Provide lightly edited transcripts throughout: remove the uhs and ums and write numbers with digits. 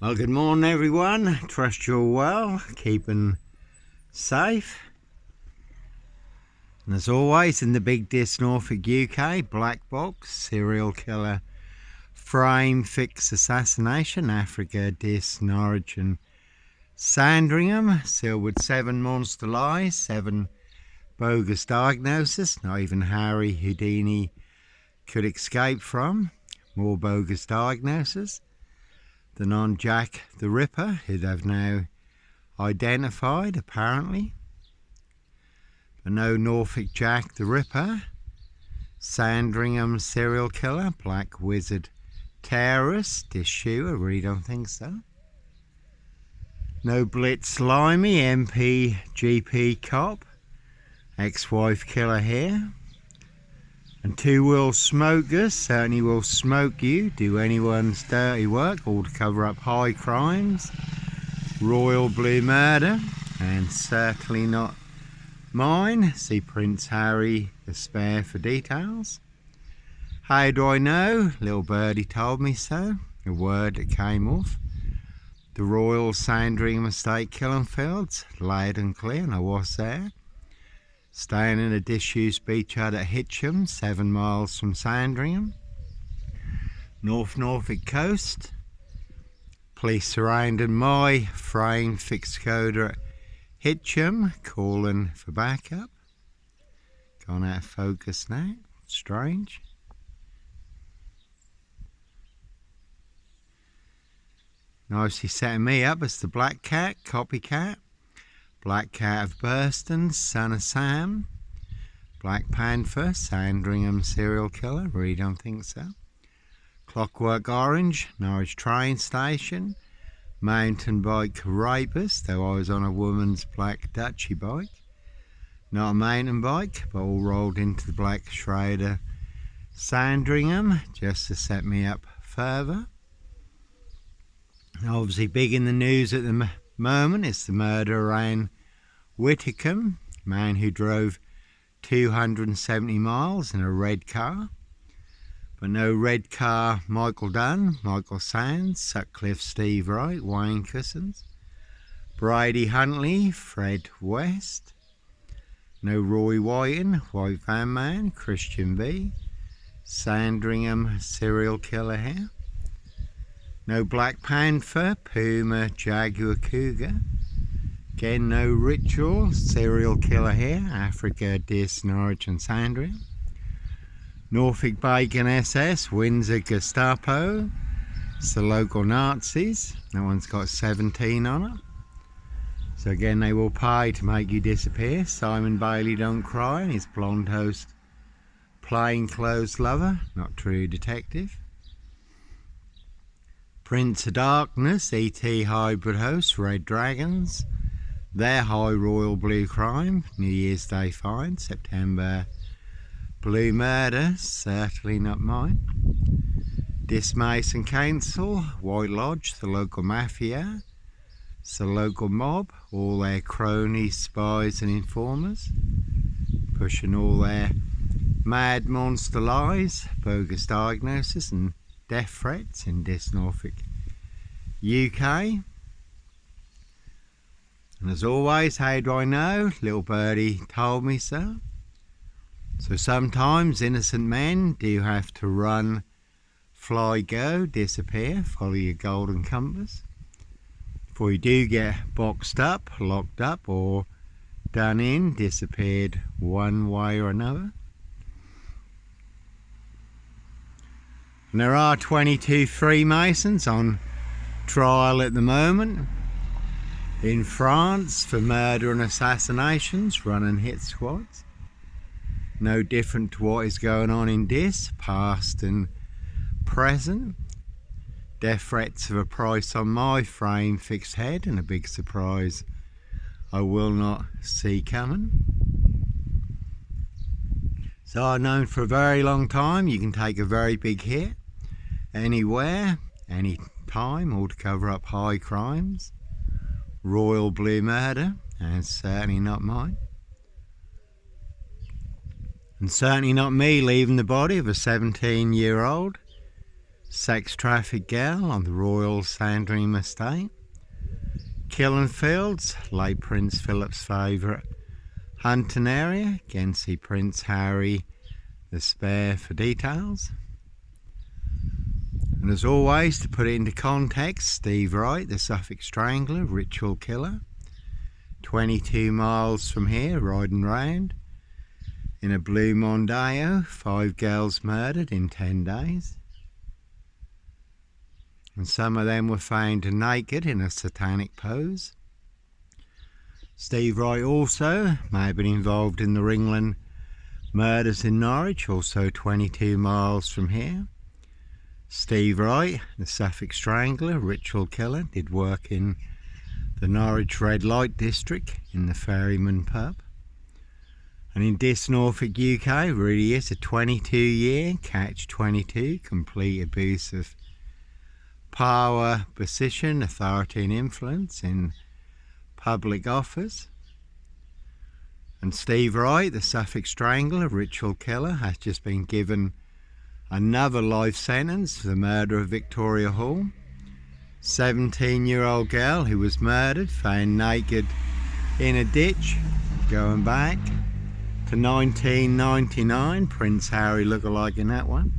Well, good morning everyone. Trust you're well, keeping safe. And as always, in the big disc Norfolk UK, black box, serial killer, frame, fix, assassination, Africa, disc, Norwich and Sandringham, sealed with 7 monster lies, 7 bogus diagnoses, not even Harry Houdini could escape from, more bogus diagnoses. The non-Jack the Ripper, who they've now identified apparently. But no Norfolk Jack the Ripper, Sandringham serial killer, black wizard terrorist, issue, I really don't think so. No Blitz Slimy, MP, GP cop, ex-wife killer here. And 2 will smokers, certainly will smoke you, do anyone's dirty work, all to cover up high crimes, royal blue murder, and certainly not mine. See Prince Harry the Spare for details. How do I know? Little birdie told me so, a word that came off. The Royal Sandringham Estate killing fields, loud and clear, and I was there. Staying in a disused beach hut at Hitcham, 7 miles from Sandringham. North Norfolk coast. Police surrounded my frame fixed coder at Hitcham, calling for backup. Gone out of focus now. Strange. Nicely setting me up as the Black Cat, copycat. Black Cat of Burston, son of Sam. Black Panther, Sandringham serial killer, really don't think so. Clockwork Orange, Norwich train station. Mountain bike rapist, though I was on a woman's black Dutchy bike. Not a mountain bike, but all rolled into the black Schrader Sandringham, just to set me up further. Obviously big in the news at the moment is the murder around Whitcomb, man who drove 270 miles in a red car. But no red car Michael Dunn, Michael Sands, Sutcliffe Steve Wright, Wayne Cousins, Brady Huntley, Fred West. No Roy Whiten, White Van Man, Christian B, Sandringham serial killer here. No Black Panther, Puma, Jaguar, Cougar. Again, no Ritual, serial killer here, Africa, Dis, Norwich and Sandringham. Norfolk Bacon SS, Windsor Gestapo. It's the local Nazis. That one's got 17 on it. So again, they will pay to make you disappear. Simon Bailey Don't Cry and his blonde host, plainclothes lover, not true detective. Prince of Darkness, E.T. hybrid host, Red Dragons. Their high royal blue crime, New Year's Day find, September blue murder, certainly not mine. Dismason Council, White Lodge, the local mafia. It's the local mob, all their cronies, spies and informers, pushing all their mad monster lies, bogus diagnosis and death threats in Dis Norfolk UK. And as always, how do I know? Little birdie told me so. So sometimes innocent men do have to run, fly, go, disappear, follow your golden compass. Before you do get boxed up, locked up or done in, disappeared one way or another. And there are 22 Freemasons on trial at the moment in France for murder and assassinations, running hit squads. No different to what is going on in Dis, past and present. Death threats of a price on my frame fixed head, and a big surprise I will not see coming. So I've known for a very long time you can take a very big hit anywhere, any time, all to cover up high crimes. Royal blue murder, and certainly not mine. And certainly not me leaving the body of a 17-year-old sex trafficked girl on the Royal Sandringham estate. Killing Fields, late Prince Philip's favourite hunting area. Again, see Prince Harry the Spare for details. And as always, to put it into context, Steve Wright, the Suffolk Strangler, ritual killer, 22 miles from here, riding round in a blue Mondeo, 5 girls murdered in 10 days. And some of them were found naked in a satanic pose. Steve Wright also may have been involved in the Ringland murders in Norwich, also 22 miles from here. Steve Wright, the Suffolk Strangler, ritual killer, did work in the Norwich Red Light District in the Ferryman pub. And in this Norfolk, UK, really is a 22-year catch-22, complete abuse of power, position, authority and influence in public office. And Steve Wright, the Suffolk Strangler, ritual killer, has just been given another life sentence for the murder of Victoria Hall, 17-year-old girl who was murdered, found naked in a ditch, going back to 1999, Prince Harry lookalike in that one.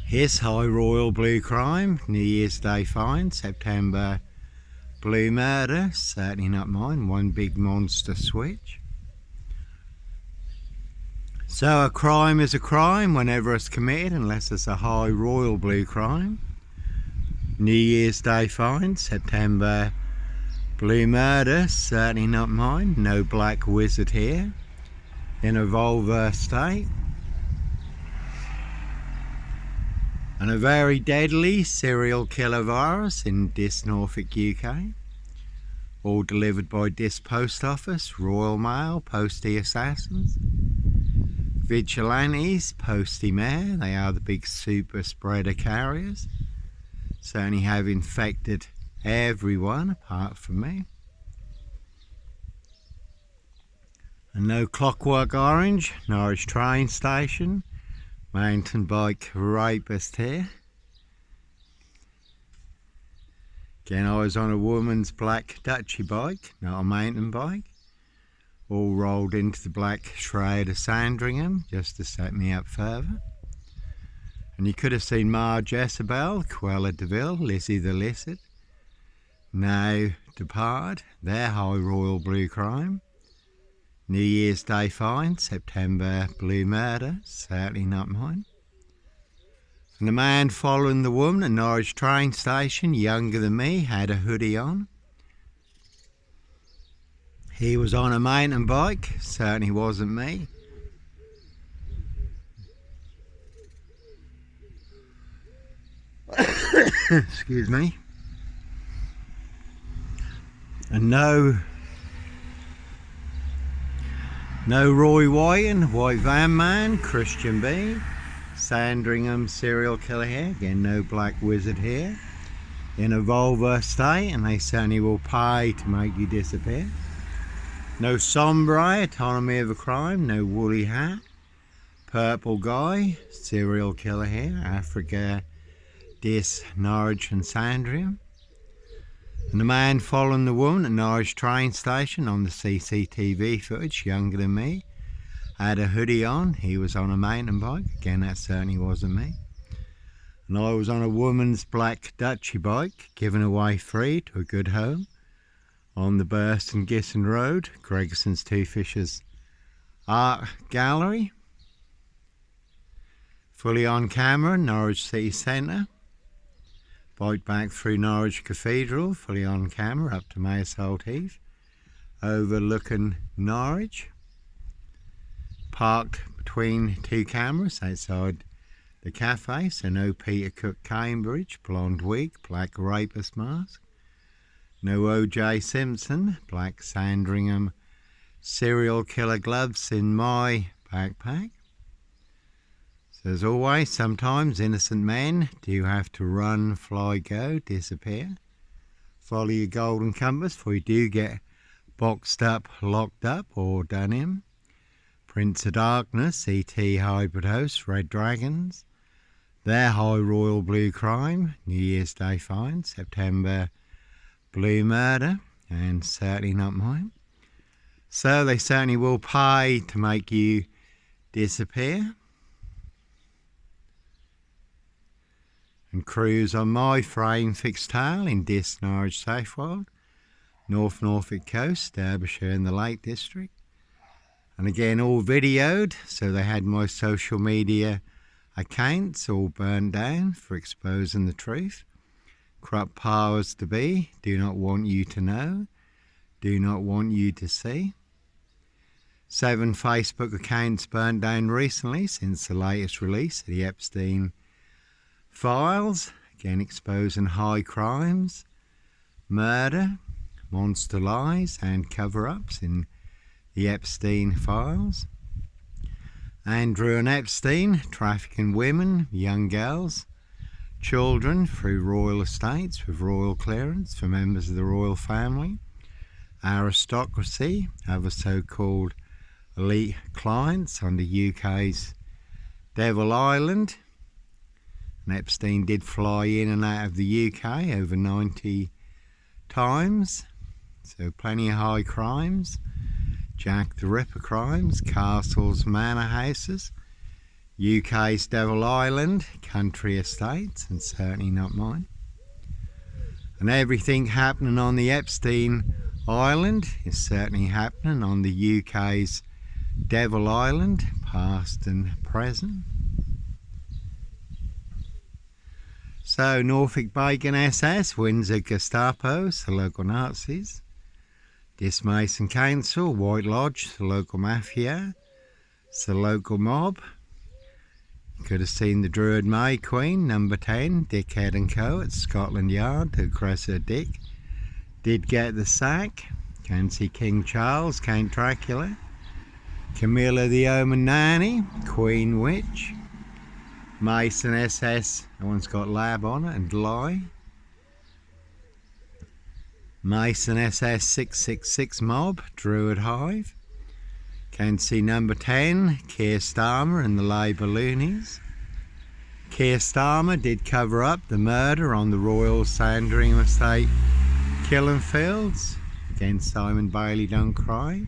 His high royal blue crime, New Year's Day fine, September blue murder, certainly not mine, one big monster switch. So a crime is a crime whenever it's committed, unless it's a high royal blue crime. New Year's Day fine, September blue murder, certainly not mine, no black wizard here, in a vulva state. And a very deadly serial killer virus in this Norfolk, UK. All delivered by this post office, Royal Mail, postie assassins. Vigilantes, postie mare, they are the big super spreader carriers. Certainly have infected everyone apart from me. And no Clockwork Orange, Norwich train station. Mountain bike rapist here. Again, I was on a woman's black Dutchy bike, not a mountain bike. All rolled into the black shroud of Sandringham just to set me up further. And you could have seen Ma Jezebel, Cruella de Vil, Lizzie the Lizard, now departed, their high royal blue crime. New Year's Day fine, September blue murder, certainly not mine. And the man following the woman at Norwich train station, younger than me, had a hoodie on. He was on a mountain bike, certainly wasn't me. Excuse me. And no Roy Whiten, White Van Man, Christian B, Sandringham Serial Killer here. Again, no black wizard here. In a vulva state, and they certainly will pay to make you disappear. No Sombre, Autonomy of a Crime, no Woolly Hat. Purple Guy, Serial Killer here, Africa, Dis, Norwich and Sandringham. And the man following the woman at Norwich train station on the CCTV footage, younger than me, had a hoodie on. He was on a mountain bike. Again, that certainly wasn't me. And I was on a woman's black Dutchy bike, given away free to a good home on the Burston Gisson Road, Gregson's Two Fishers Art Gallery. Fully on camera, Norwich City Centre. Bike back through Norwich Cathedral, fully on camera, up to Mayersold Heath, overlooking Norwich. Parked between two cameras outside the cafe, so no Peter Cook Cambridge, blonde wig, black rapist mask. No OJ Simpson, black Sandringham serial killer gloves in my backpack. So as always, sometimes innocent men do have to run, fly, go, disappear. Follow your golden compass, for you do get boxed up, locked up, or done in. Prince of Darkness, ET Hybrid Host, Red Dragons, Their high royal blue crime, New Year's Day fine, September blue murder, and certainly not mine. So they certainly will pay to make you disappear and cruise on my frame fixed tail in Dis Norwich Southwold, North Norfolk Coast, Derbyshire and the Lake District. And again, all videoed, so they had my social media accounts all burned down for exposing the truth. Corrupt powers to be do not want you to know, do not want you to see. 7 Facebook accounts burned down recently since the latest release of the Epstein files, again exposing high crimes, murder, monster lies and cover-ups in the Epstein files. Andrew and Epstein trafficking women, young girls, children through royal estates with royal clearance for members of the royal family, aristocracy, other so-called elite clients on the UK's Devil Island. And Epstein did fly in and out of the UK over 90 times, so plenty of high crimes. Jack the Ripper crimes, castles, manor houses, UK's Devil Island, country estates, and certainly not mine. And everything happening on the Epstein Island is certainly happening on the UK's Devil Island, past and present. So Norfolk Bacon SS, Windsor Gestapo, the local Nazis. Dis Mason Council, White Lodge, the local mafia, the local mob. You could have seen the Druid May Queen, number 10, Dickhead and Co. at Scotland Yard, the aggressor Dick did get the sack. Can see King Charles, Count Dracula, Camilla the Omen Nanny, Queen Witch, Mason SS, that one's got lab on it, and lie. Mason SS 666 Mob, Druid Hive. Can see number 10, Keir Starmer and the Labour Loonies. Keir Starmer did cover up the murder on the Royal Sandringham Estate killing fields. Again, Simon Bailey Don't Cry.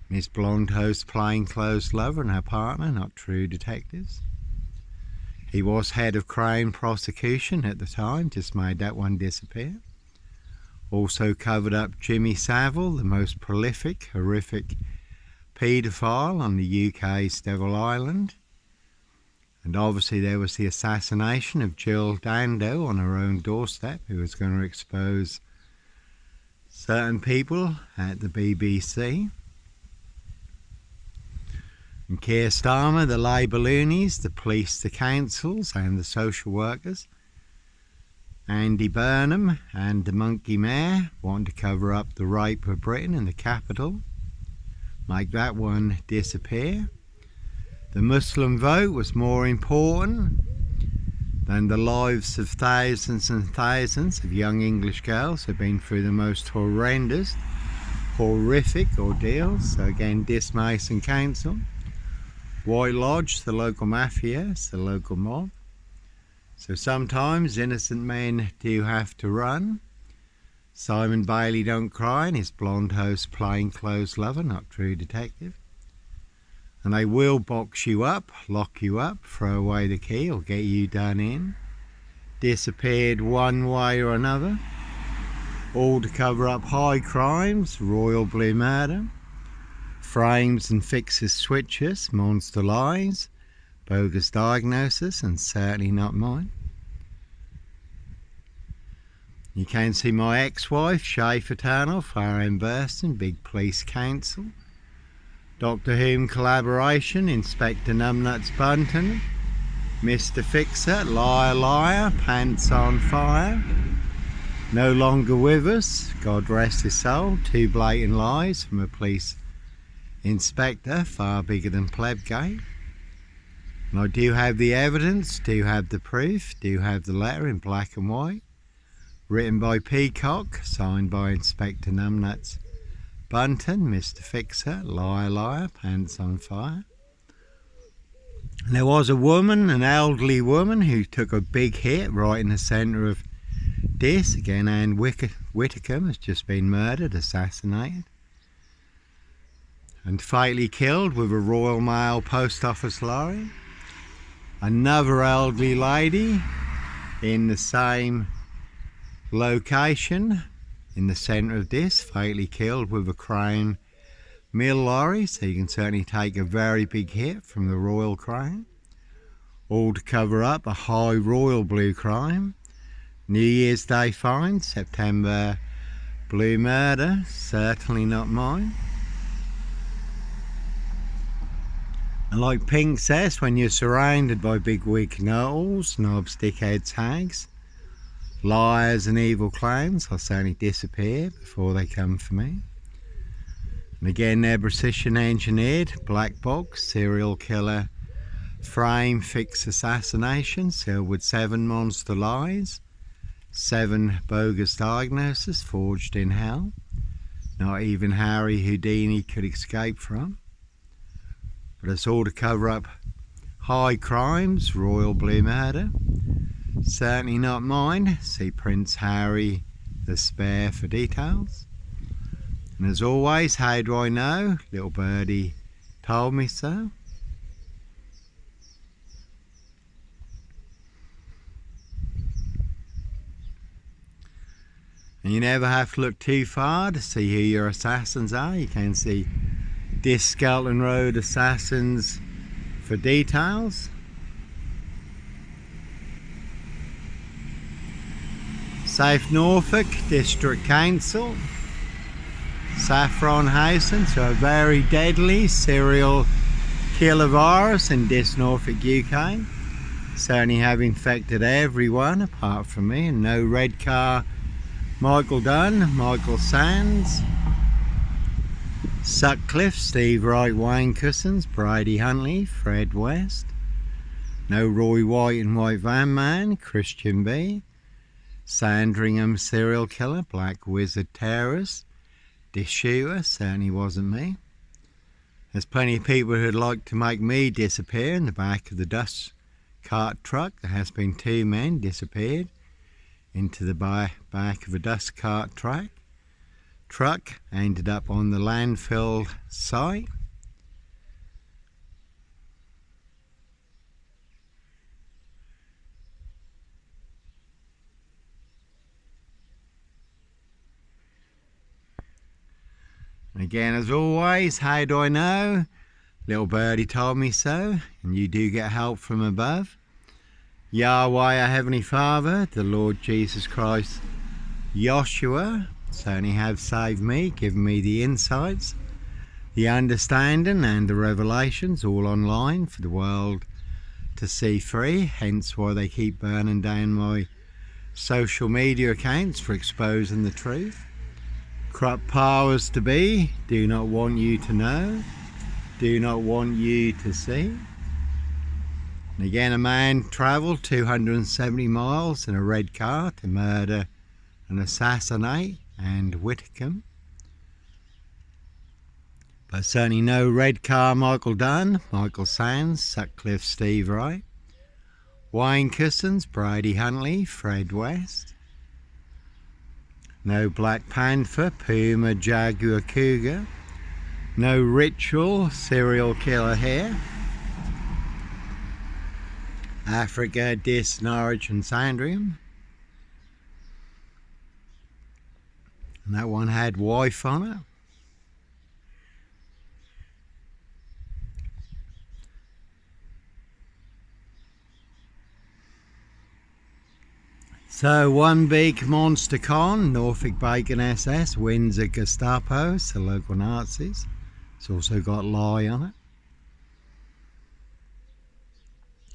Miss Blonde host plainclothes lover and her partner, not true detectives. He was head of Crown prosecution at the time, just made that one disappear. Also covered up Jimmy Savile, the most prolific, horrific paedophile on the UK's Devil Island. And obviously there was the assassination of Jill Dando on her own doorstep, who was going to expose certain people at the BBC. And Keir Starmer, the Labour loonies, the police, the councils and the social workers. Andy Burnham and the Monkey Mayor want to cover up the rape of Britain in the capital, make that one disappear. The Muslim vote was more important than the lives of thousands and thousands of young English girls who have been through the most horrendous, horrific ordeals. So again, Dis Mason Council, White Lodge, the local mafia, the local mob. So sometimes innocent men do have to run. Simon Bailey Don't Cry and his blonde host plainclothes lover, not true detective. And they will box you up, lock you up, throw away the key or get you done in. Disappeared one way or another. All to cover up high crimes, royal blue murder, frames and fixes switches, monster lies, bogus diagnosis, and certainly not mine. You can see my ex-wife, Shay Fraternal, Farron Burston, Big Police Council, Doctor Whom collaboration, Inspector Numbnuts Bunton, Mr. Fixer, Liar Liar, Pants on Fire, No Longer With Us, God rest his soul, 2 blatant lies from a police inspector, far bigger than Plebgate. And I do have the evidence, do have the proof, do have the letter in black and white, written by Peacock, signed by Inspector Numbnuts Bunton, Mr. Fixer, Liar Liar, Pants on Fire. And there was a woman, an elderly woman, who took a big hit right in the centre of this. Again, Anne Whitcomb has just been murdered, assassinated, and fatally killed with a Royal Mail post office lorry. Another elderly lady in the same location in the centre of this, fatally killed with a Crown mill lorry. So you can certainly take a very big hit from the Royal Crown, all to cover up a high royal blue crime. New Year's Day find, September blue murder, certainly not mine. And like Pink says, when you're surrounded by big wig knobs, dickheads, hags, liars and evil clowns, I'll certainly disappear before they come for me. And again, they're precision engineered, black box, serial killer, frame, fix assassination, sealed with 7 monster lies, 7 bogus diagnoses forged in hell, not even Harry Houdini could escape from. But it's all to cover up high crimes, royal blue murder. Certainly not mine. See Prince Harry the Spare for details. And as always, how do I know? Little birdie told me so. And you never have to look too far to see who your assassins are. You can see this Skelton Road assassins for details. South Norfolk District Council, Saffron Housen, so a very deadly serial killer virus in this Norfolk, UK. Certainly have infected everyone apart from me. And no red car, Michael Dunn, Michael Sands, Sutcliffe, Steve Wright, Wayne Cousins, Brady Huntley, Fred West. No Roy White and White Van Man, Christian B. Sandringham Serial Killer, Black Wizard Terrorist. This shooter certainly wasn't me. There's plenty of people who'd like to make me disappear in the back of the dust cart truck. There has been 2 men disappeared into the back of a dust cart truck, ended up on the landfill site. And again, as always, how do I know? Little birdie told me so, and you do get help from above. Yahweh, our Heavenly Father, the Lord Jesus Christ, Joshua, certainly have saved me, given me the insights, the understanding and the revelations, all online for the world to see free. Hence why they keep burning down my social media accounts for exposing the truth. Corrupt powers to be do not want you to know, do not want you to see. And again, a man travelled 270 miles in a red car to murder and assassinate Anne Whitcomb. But certainly no red car Michael Dunn, Michael Sands, Sutcliffe Steve Wright, Wayne Cousins, Brady Huntley, Fred West. No Black Panther, Puma, Jaguar, Cougar. No ritual serial killer here. Africa, Dis, Norwich and Sandringham. And that one had wife on it. So one big monster con, Norfolk Bacon SS, Windsor Gestapo, so local Nazis. It's also got lie on it.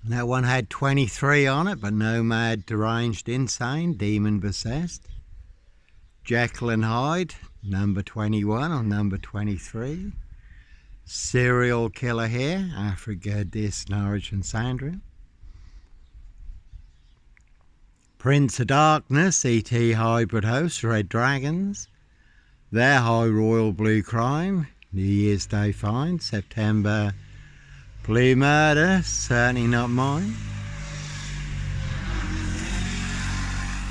And that one had 23 on it, but nomad, deranged, insane, demon possessed. Jekyll and Hyde, number 21 or number 23. Serial killer here, Africa, Dis, Norwich and Sandringham. Prince of Darkness, E.T. Hybrid Host, Red Dragons. Their high royal blue crime, New Year's Day find, September Blue murder, certainly not mine.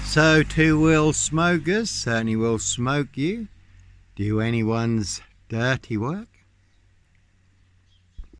So two-wheel smokers certainly will smoke you. Do anyone's dirty work.